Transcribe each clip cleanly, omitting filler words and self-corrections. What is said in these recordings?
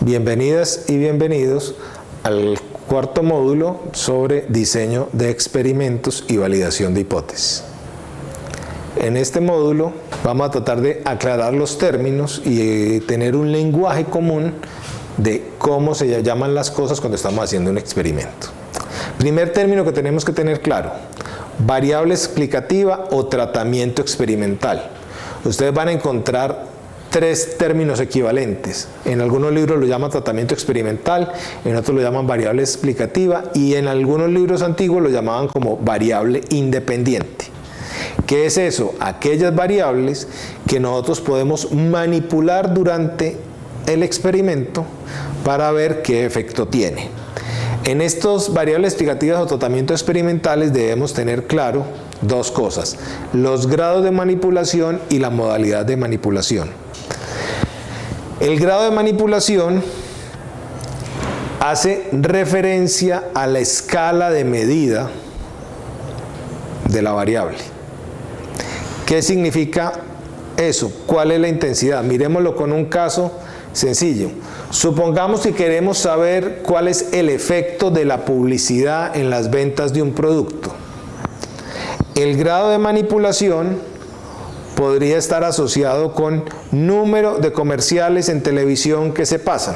Bienvenidas y bienvenidos al cuarto módulo sobre diseño de experimentos y validación de hipótesis. En este módulo vamos a tratar de aclarar los términos y tener un lenguaje común de cómo se llaman las cosas cuando estamos haciendo un experimento. Primer término que tenemos que tener claro: variable explicativa o tratamiento experimental. Ustedes van a encontrar tres términos equivalentes. En algunos libros lo llaman tratamiento experimental, en otros lo llaman variable explicativa y en algunos libros antiguos lo llamaban como variable independiente. ¿Qué es eso? Aquellas variables que nosotros podemos manipular durante el experimento para ver qué efecto tiene. En estos variables explicativas o tratamientos experimentales debemos tener claro dos cosas: los grados de manipulación y la modalidad de manipulación. El grado de manipulación hace referencia a la escala de medida de la variable. ¿Qué significa eso? ¿Cuál es la intensidad? Miremoslo con un caso sencillo. Supongamos que queremos saber cuál es el efecto de la publicidad en las ventas de un producto. El grado de manipulación podría estar asociado con número de comerciales en televisión que se pasan.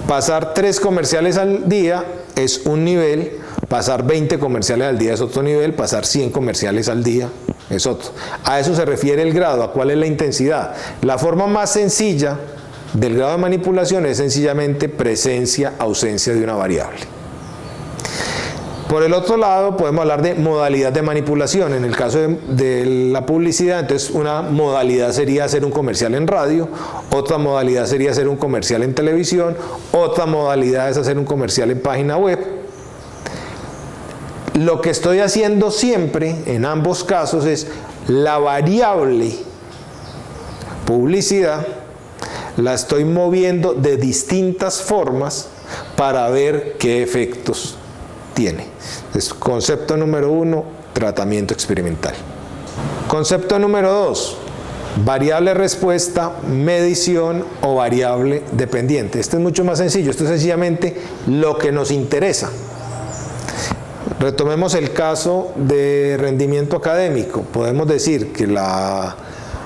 Pasar 3 comerciales al día es un nivel, pasar 20 comerciales al día es otro nivel, pasar 100 comerciales al día es otro. A eso se refiere el grado, a cuál es la intensidad. La forma más sencilla del grado de manipulación es sencillamente presencia, ausencia de una variable. Por el otro lado, podemos hablar de modalidad de manipulación. En el caso de la publicidad, entonces una modalidad sería hacer un comercial en radio, otra modalidad sería hacer un comercial en televisión, otra modalidad es hacer un comercial en página web. Lo que estoy haciendo siempre en ambos casos es la variable publicidad, la estoy moviendo de distintas formas para ver qué efectos tiene. Entonces, concepto número 1, tratamiento experimental. Concepto número 2, variable respuesta, medición o variable dependiente. Este es mucho más sencillo, esto es sencillamente lo que nos interesa. Retomemos el caso de rendimiento académico. Podemos decir que la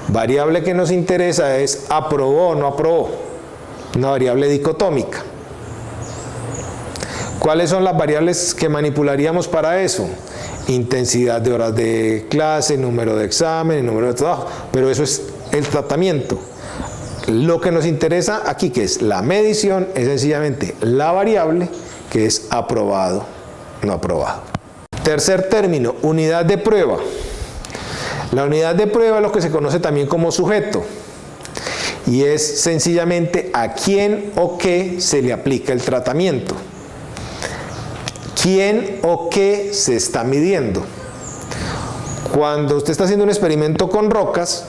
variable que nos interesa es aprobó o no aprobó, una variable dicotómica. ¿Cuáles son las variables que manipularíamos para eso? Intensidad de horas de clase, número de examen, número de trabajo, pero eso es el tratamiento. Lo que nos interesa aquí, que es la medición, es sencillamente la variable que es aprobado, no aprobado. Tercer término, unidad de prueba. La unidad de prueba es lo que se conoce también como sujeto y es sencillamente a quién o qué se le aplica el tratamiento. ¿Quién o qué se está midiendo? Cuando usted está haciendo un experimento con rocas,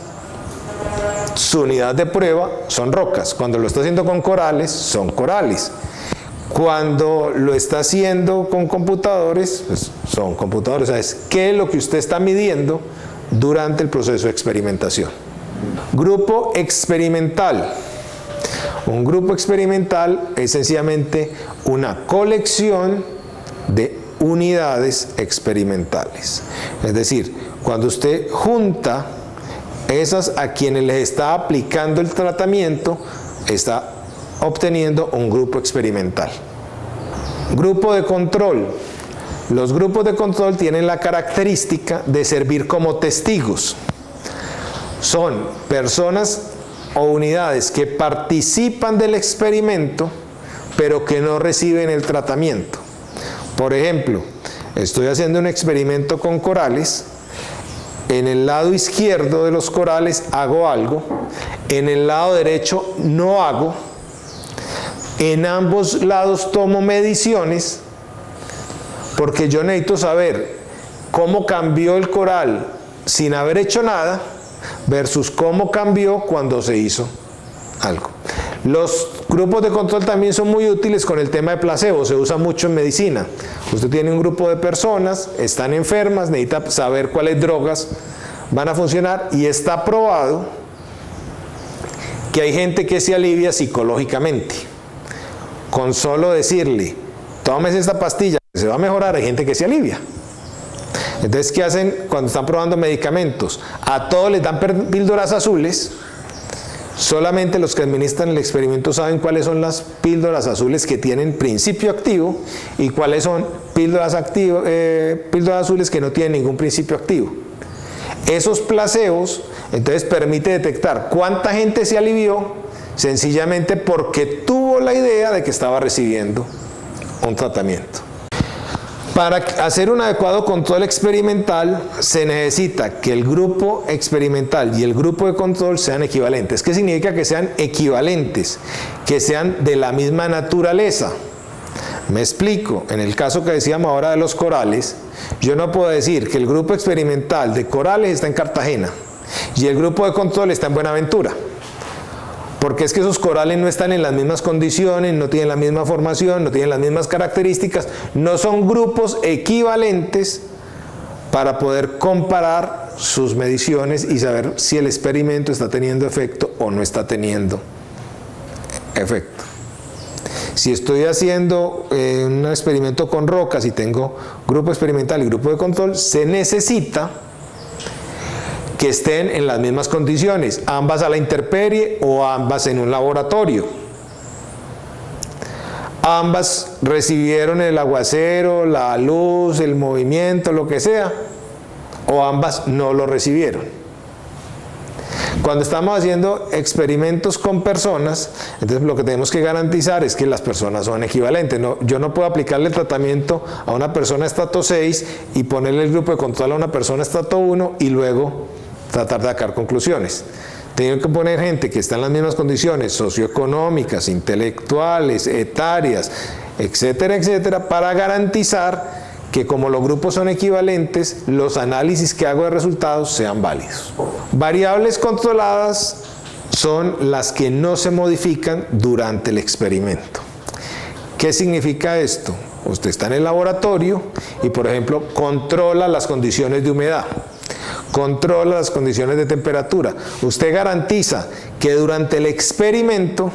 su unidad de prueba son rocas. Cuando lo está haciendo con corales, son corales. Cuando lo está haciendo con computadores, pues son computadores. O sea, es qué es lo que usted está midiendo durante el proceso de experimentación. Grupo experimental. Un grupo experimental es sencillamente una colección de unidades experimentales. Es decir, cuando usted junta esas a quienes les está aplicando el tratamiento, está obteniendo un grupo experimental. Grupo de control. Los grupos de control tienen la característica de servir como testigos. Son personas o unidades que participan del experimento, pero que no reciben el tratamiento. Por ejemplo, estoy haciendo un experimento con corales. En el lado izquierdo de los corales hago algo, en el lado derecho no hago. En ambos lados tomo mediciones porque yo necesito saber cómo cambió el coral sin haber hecho nada versus cómo cambió cuando se hizo algo. Los grupos de control también son muy útiles con el tema de placebo, se usa mucho en medicina. Usted tiene un grupo de personas, están enfermas, necesita saber cuáles drogas van a funcionar y está probado que hay gente que se alivia psicológicamente. Con solo decirle, tómese esta pastilla, se va a mejorar, hay gente que se alivia. Entonces, ¿qué hacen cuando están probando medicamentos? A todos les dan píldoras azules. Solamente los que administran el experimento saben cuáles son las píldoras azules que tienen principio activo y cuáles son píldoras azules que no tienen ningún principio activo. Esos placebos, entonces, permite detectar cuánta gente se alivió sencillamente porque tuvo la idea de que estaba recibiendo un tratamiento. Para hacer un adecuado control experimental se necesita que el grupo experimental y el grupo de control sean equivalentes. ¿Qué significa que sean equivalentes? Que sean de la misma naturaleza. Me explico. En el caso que decíamos ahora de los corales, yo no puedo decir que el grupo experimental de corales está en Cartagena y el grupo de control está en Buenaventura. Porque es que esos corales no están en las mismas condiciones, no tienen la misma formación, no tienen las mismas características, no son grupos equivalentes para poder comparar sus mediciones y saber si el experimento está teniendo efecto o no está teniendo efecto. Si estoy haciendo un experimento con rocas y tengo grupo experimental y grupo de control, se necesita que estén en las mismas condiciones, ambas a la intemperie o ambas en un laboratorio. Ambas recibieron el aguacero, la luz, el movimiento, lo que sea, o ambas no lo recibieron. Cuando estamos haciendo experimentos con personas, entonces lo que tenemos que garantizar es que las personas son equivalentes. Yo no puedo aplicarle el tratamiento a una persona estrato 6 y ponerle el grupo de control a una persona estrato 1 y luego tratar de sacar conclusiones. Tengo que poner gente que está en las mismas condiciones socioeconómicas, intelectuales, etarias, etcétera, etcétera, para garantizar que como los grupos son equivalentes, los análisis que hago de resultados sean válidos. Variables controladas son las que no se modifican durante el experimento. ¿Qué significa esto? Usted está en el laboratorio y, por ejemplo, controla las condiciones de humedad, controla las condiciones de temperatura. Usted garantiza que durante el experimento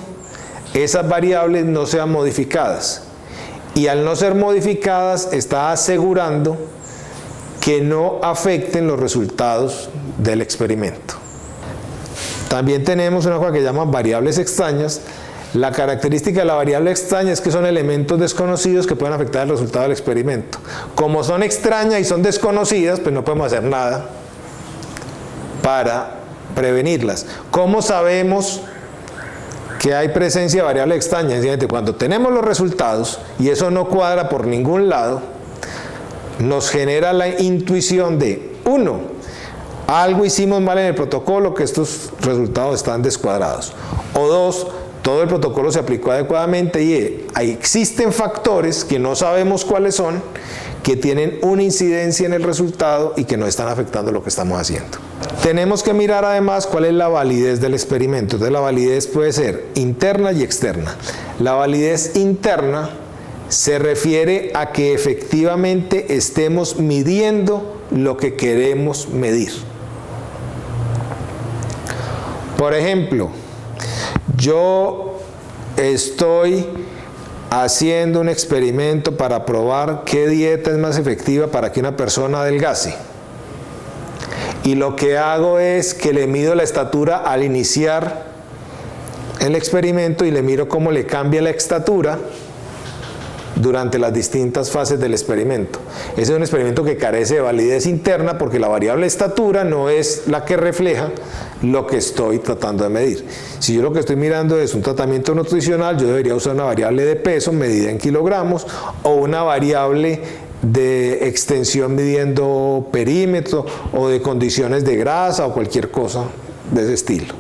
esas variables no sean modificadas. Y al no ser modificadas, está asegurando que no afecten los resultados del experimento. También tenemos una cosa que llaman variables extrañas. La característica de la variable extraña es que son elementos desconocidos que pueden afectar el resultado del experimento. Como son extrañas y son desconocidas, pues no podemos hacer nada para prevenirlas. ¿Cómo sabemos que hay presencia de variables extrañas? Cuando tenemos los resultados y eso no cuadra por ningún lado, nos genera la intuición de, uno, algo hicimos mal en el protocolo, que estos resultados están descuadrados. O dos, todo el protocolo se aplicó adecuadamente y existen factores que no sabemos cuáles son, que tienen una incidencia en el resultado y que no están afectando lo que estamos haciendo. Tenemos que mirar además cuál es la validez del experimento. Entonces la validez puede ser interna y externa. La validez interna se refiere a que efectivamente estemos midiendo lo que queremos medir. Por ejemplo, yo estoy haciendo un experimento para probar qué dieta es más efectiva para que una persona adelgace. Y lo que hago es que le mido la estatura al iniciar el experimento y le miro cómo le cambia la estatura durante las distintas fases del experimento. Ese es un experimento que carece de validez interna porque la variable estatura no es la que refleja lo que estoy tratando de medir. Si yo lo que estoy mirando es un tratamiento nutricional, yo debería usar una variable de peso medida en kilogramos o una variable de extensión midiendo perímetro o de condiciones de grasa o cualquier cosa de ese estilo.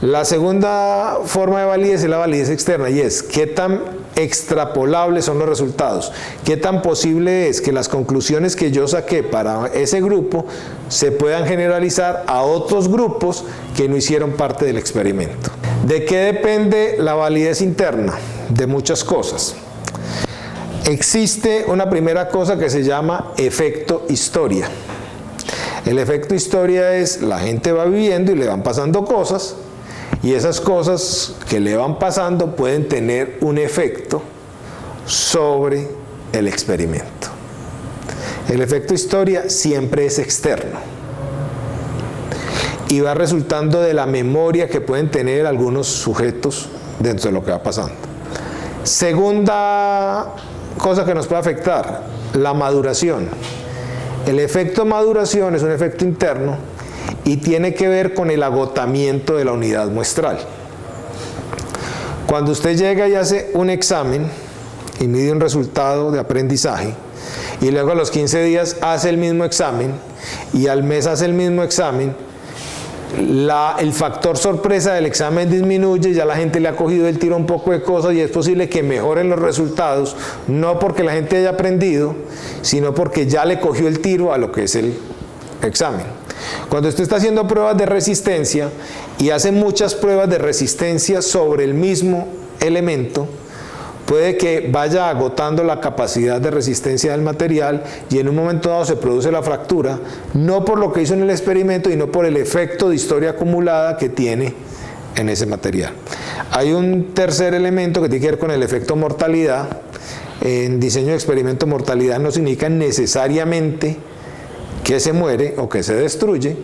La segunda forma de validez es la validez externa y es qué tan extrapolables son los resultados, qué tan posible es que las conclusiones que yo saqué para ese grupo se puedan generalizar a otros grupos que no hicieron parte del experimento. ¿De qué depende la validez interna? De muchas cosas. Existe una primera cosa que se llama efecto historia. El efecto historia es la gente va viviendo y le van pasando cosas Y esas cosas que le van pasando pueden tener un efecto sobre el experimento. El efecto historia siempre es externo y va resultando de la memoria que pueden tener algunos sujetos dentro de lo que va pasando. Segunda cosa que nos puede afectar, la maduración. El efecto maduración es un efecto interno y tiene que ver con el agotamiento de la unidad muestral. Cuando usted llega y hace un examen y mide un resultado de aprendizaje, y luego a los 15 días hace el mismo examen, y al mes hace el mismo examen, el factor sorpresa del examen disminuye, ya la gente le ha cogido el tiro a un poco de cosas y es posible que mejoren los resultados, no porque la gente haya aprendido, sino porque ya le cogió el tiro a lo que es el examen. Cuando usted está haciendo pruebas de resistencia y hace muchas pruebas de resistencia sobre el mismo elemento, puede que vaya agotando la capacidad de resistencia del material y en un momento dado se produce la fractura, no por lo que hizo en el experimento, sino por el efecto de historia acumulada que tiene en ese material. Hay un tercer elemento que tiene que ver con el efecto mortalidad. En diseño de experimento, mortalidad no significa necesariamente que se muere o que se destruye,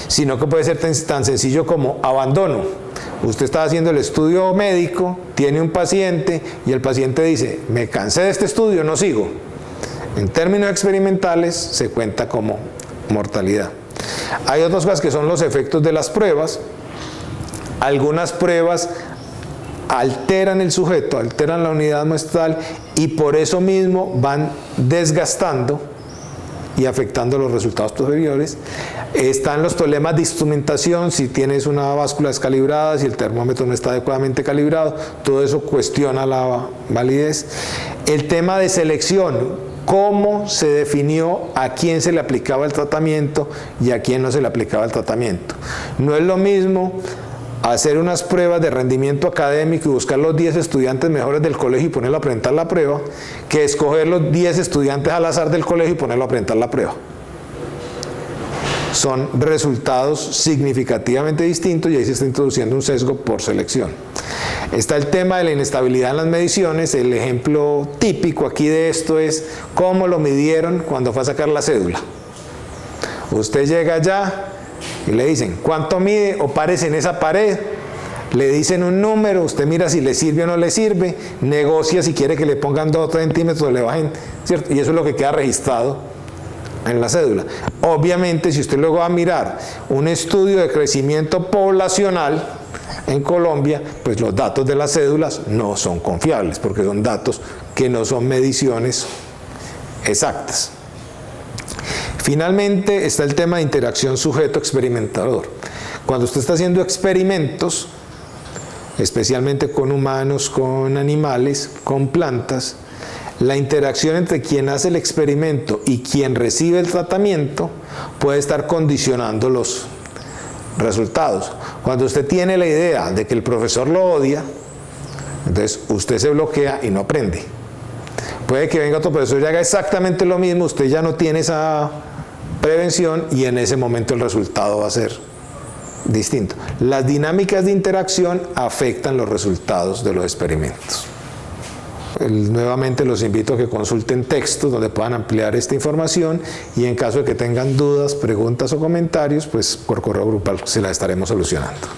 sino que puede ser tan sencillo como abandono. Usted está haciendo el estudio médico, tiene un paciente y el paciente dice, me cansé de este estudio, no sigo. En términos experimentales se cuenta como mortalidad. Hay otras cosas que son los efectos de las pruebas. Algunas pruebas alteran el sujeto, alteran la unidad muestral y por eso mismo van desgastando y afectando los resultados posteriores. Están los problemas de instrumentación, si tienes una báscula descalibrada, si el termómetro no está adecuadamente calibrado, todo eso cuestiona la validez. El tema de selección, cómo se definió a quién se le aplicaba el tratamiento y a quién no se le aplicaba el tratamiento. No es lo mismo hacer unas pruebas de rendimiento académico y buscar los 10 estudiantes mejores del colegio y ponerlo a presentar la prueba, que escoger los 10 estudiantes al azar del colegio y ponerlo a presentar la prueba. Son resultados significativamente distintos y ahí se está introduciendo un sesgo por selección. Está el tema de la inestabilidad en las mediciones. El ejemplo típico aquí de esto es cómo lo midieron cuando fue a sacar la cédula. Usted llega allá y le dicen, ¿cuánto mide? O párese en esa pared. Le dicen un número, usted mira si le sirve o no le sirve, negocia si quiere que le pongan 2 o 3 centímetros, le bajen, ¿cierto? Y eso es lo que queda registrado en la cédula. Obviamente, si usted luego va a mirar un estudio de crecimiento poblacional en Colombia, pues los datos de las cédulas no son confiables, porque son datos que no son mediciones exactas. Finalmente está el tema de interacción sujeto-experimentador. Cuando usted está haciendo experimentos, especialmente con humanos, con animales, con plantas, la interacción entre quien hace el experimento y quien recibe el tratamiento puede estar condicionando los resultados. Cuando usted tiene la idea de que el profesor lo odia, entonces usted se bloquea y no aprende. Puede que venga otro profesor y haga exactamente lo mismo, usted ya no tiene esa prevención y en ese momento el resultado va a ser distinto. Las dinámicas de interacción afectan los resultados de los experimentos. Nuevamente los invito a que consulten textos donde puedan ampliar esta información y en caso de que tengan dudas, preguntas o comentarios, pues por correo grupal se las estaremos solucionando.